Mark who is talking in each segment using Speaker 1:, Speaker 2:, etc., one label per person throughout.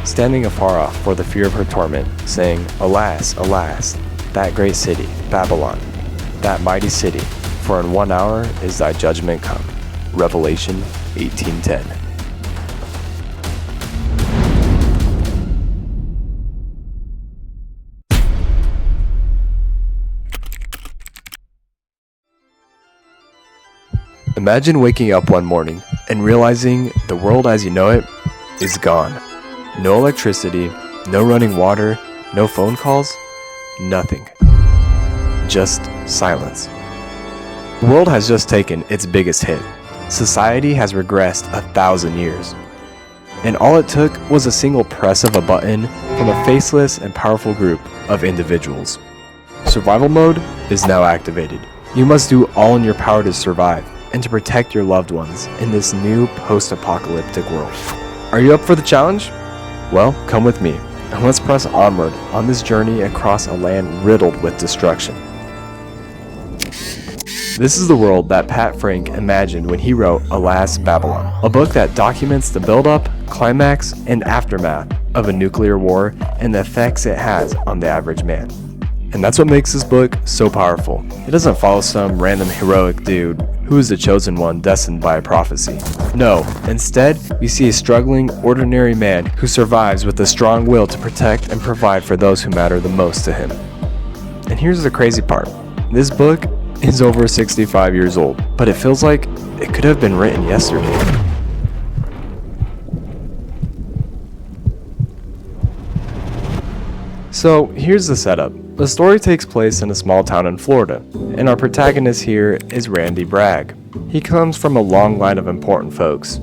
Speaker 1: standing afar off for the fear of her torment, saying, Alas, alas, that great city, Babylon, that mighty city, for in 1 hour is thy judgment come. Revelation 18:10. Imagine waking up one morning and realizing the world as you know it is gone. No electricity, no running water, no phone calls, nothing. Just silence. The world has just taken its biggest hit. Society has regressed 1,000 years. And all it took was a single press of a button from a faceless and powerful group of individuals. Survival mode is now activated. You must do all in your power to survive and to protect your loved ones in this new post-apocalyptic world. Are you up for the challenge? Well, come with me, and let's press onward on this journey across a land riddled with destruction. This is the world that Pat Frank imagined when he wrote Alas, Babylon, a book that documents the build-up, climax, and aftermath of a nuclear war and the effects it has on the average man. And that's what makes this book so powerful. It doesn't follow some random heroic dude who is the chosen one destined by a prophecy. No, instead, we see a struggling, ordinary man who survives with a strong will to protect and provide for those who matter the most to him. And here's the crazy part. This book is over 65 years old, but it feels like it could have been written yesterday. So here's the setup. The story takes place in a small town in Florida, and our protagonist here is Randy Bragg. He comes from a long line of important folks.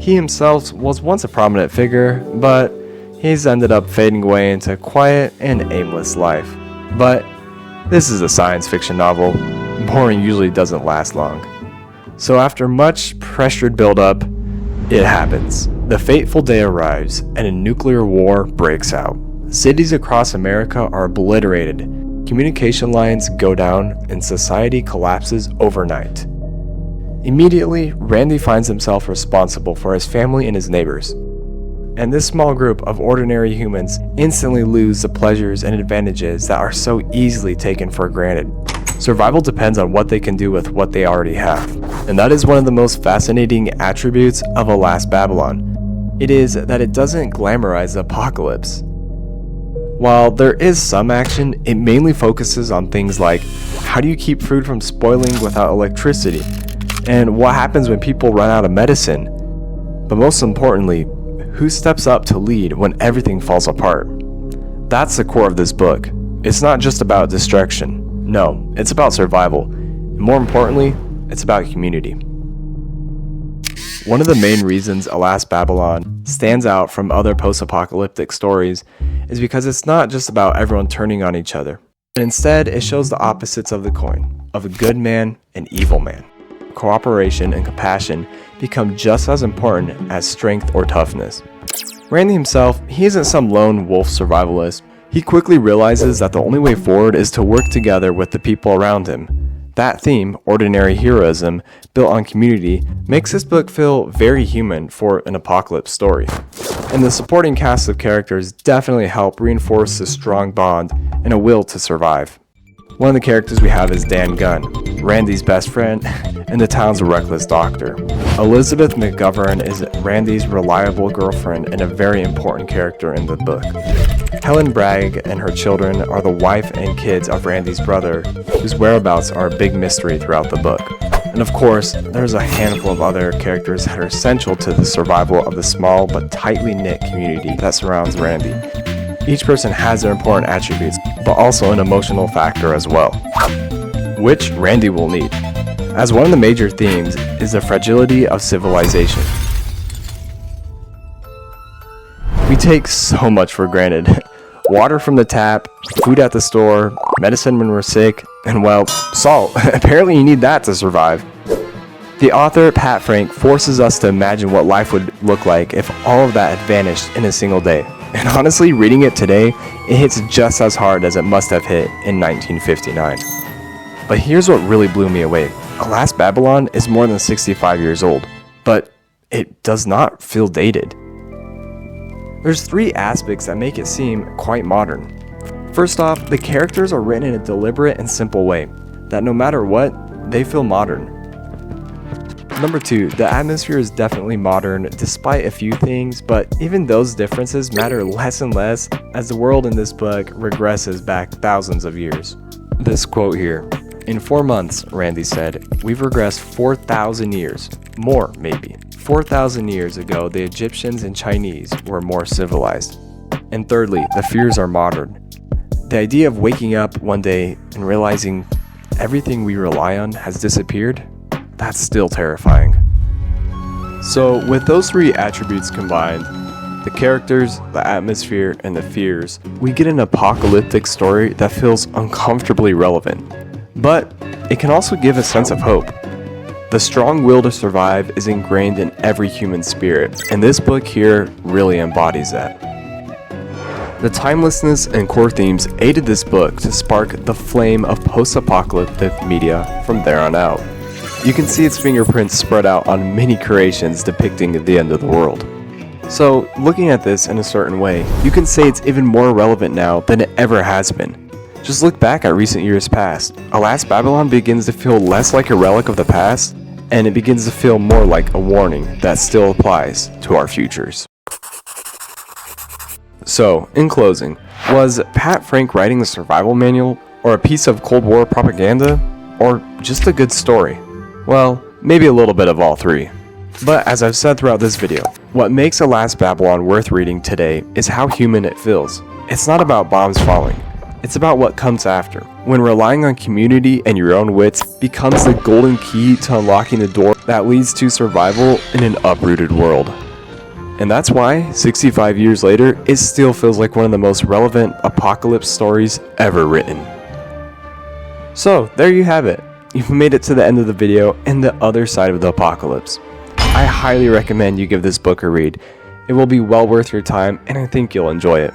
Speaker 1: He himself was once a prominent figure, but he's ended up fading away into a quiet and aimless life. But this is a science fiction novel. Boring usually doesn't last long. So after much pressured build-up, it happens. The fateful day arrives, and a nuclear war breaks out. Cities across America are obliterated, communication lines go down, and society collapses overnight. Immediately, Randy finds himself responsible for his family and his neighbors. And this small group of ordinary humans instantly lose the pleasures and advantages that are so easily taken for granted. Survival depends on what they can do with what they already have. And that is one of the most fascinating attributes of Alas, Babylon. It is that it doesn't glamorize the apocalypse. While there is some action, it mainly focuses on things like how do you keep food from spoiling without electricity, and what happens when people run out of medicine. But most importantly, who steps up to lead when everything falls apart? That's the core of this book. It's not just about destruction. No, it's about survival. And more importantly, it's about community. One of the main reasons Alas, Babylon stands out from other post-apocalyptic stories is because it's not just about everyone turning on each other. Instead, it shows the opposites of the coin, of a good man and evil man. Cooperation and compassion become just as important as strength or toughness. Randy himself, he isn't some lone wolf survivalist. He quickly realizes that the only way forward is to work together with the people around him. That theme, ordinary heroism, built on community, makes this book feel very human for an apocalypse story. And the supporting cast of characters definitely help reinforce the strong bond and a will to survive. One of the characters we have is Dan Gunn, Randy's best friend and the town's reckless doctor. Elizabeth McGovern is Randy's reliable girlfriend and a very important character in the book. Helen Bragg and her children are the wife and kids of Randy's brother, whose whereabouts are a big mystery throughout the book. And of course, there's a handful of other characters that are essential to the survival of the small but tightly knit community that surrounds Randy. Each person has their important attributes, but also an emotional factor as well, which Randy will need. As one of the major themes is the fragility of civilization. We take so much for granted. Water from the tap, food at the store, medicine when we're sick, and well, salt. Apparently you need that to survive. The author, Pat Frank, forces us to imagine what life would look like if all of that had vanished in a single day. And honestly, reading it today, it hits just as hard as it must have hit in 1959. But here's what really blew me away. Alas, Babylon is more than 65 years old, but it does not feel dated. There's three aspects that make it seem quite modern. First off, the characters are written in a deliberate and simple way, that no matter what, they feel modern. Number 2, the atmosphere is definitely modern despite a few things, but even those differences matter less and less as the world in this book regresses back thousands of years. This quote here, "In 4 months, Randy said, we've regressed 4,000 years, more maybe. 4,000 years ago, the Egyptians and Chinese were more civilized." And thirdly, the fears are modern. The idea of waking up one day and realizing everything we rely on has disappeared, that's still terrifying. So with those three attributes combined, the characters, the atmosphere, and the fears, we get an apocalyptic story that feels uncomfortably relevant. But it can also give a sense of hope. The strong will to survive is ingrained in every human spirit, and this book here really embodies that. The timelessness and core themes aided this book to spark the flame of post-apocalyptic media from there on out. You can see its fingerprints spread out on many creations depicting the end of the world. So, looking at this in a certain way, you can say it's even more relevant now than it ever has been. Just look back at recent years past. Alas, Babylon begins to feel less like a relic of the past, and it begins to feel more like a warning that still applies to our futures. So, in closing, was Pat Frank writing a survival manual, or a piece of Cold War propaganda, or just a good story? Well, maybe a little bit of all three. But as I've said throughout this video, what makes Alas Babylon worth reading today is how human it feels. It's not about bombs falling, it's about what comes after, when relying on community and your own wits becomes the golden key to unlocking the door that leads to survival in an uprooted world. And that's why, 65 years later, it still feels like one of the most relevant apocalypse stories ever written. So, there you have it. You've made it to the end of the video and the other side of the apocalypse. I highly recommend you give this book a read. It will be well worth your time, and I think you'll enjoy it.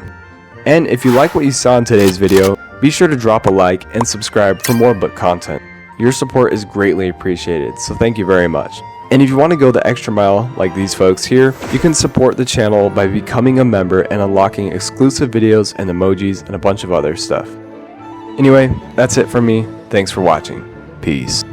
Speaker 1: And if you like what you saw in today's video, be sure to drop a like and subscribe for more book content. Your support is greatly appreciated, so thank you very much. And if you want to go the extra mile like these folks here, you can support the channel by becoming a member and unlocking exclusive videos and emojis and a bunch of other stuff. Anyway, that's it from me. Thanks for watching. Peace.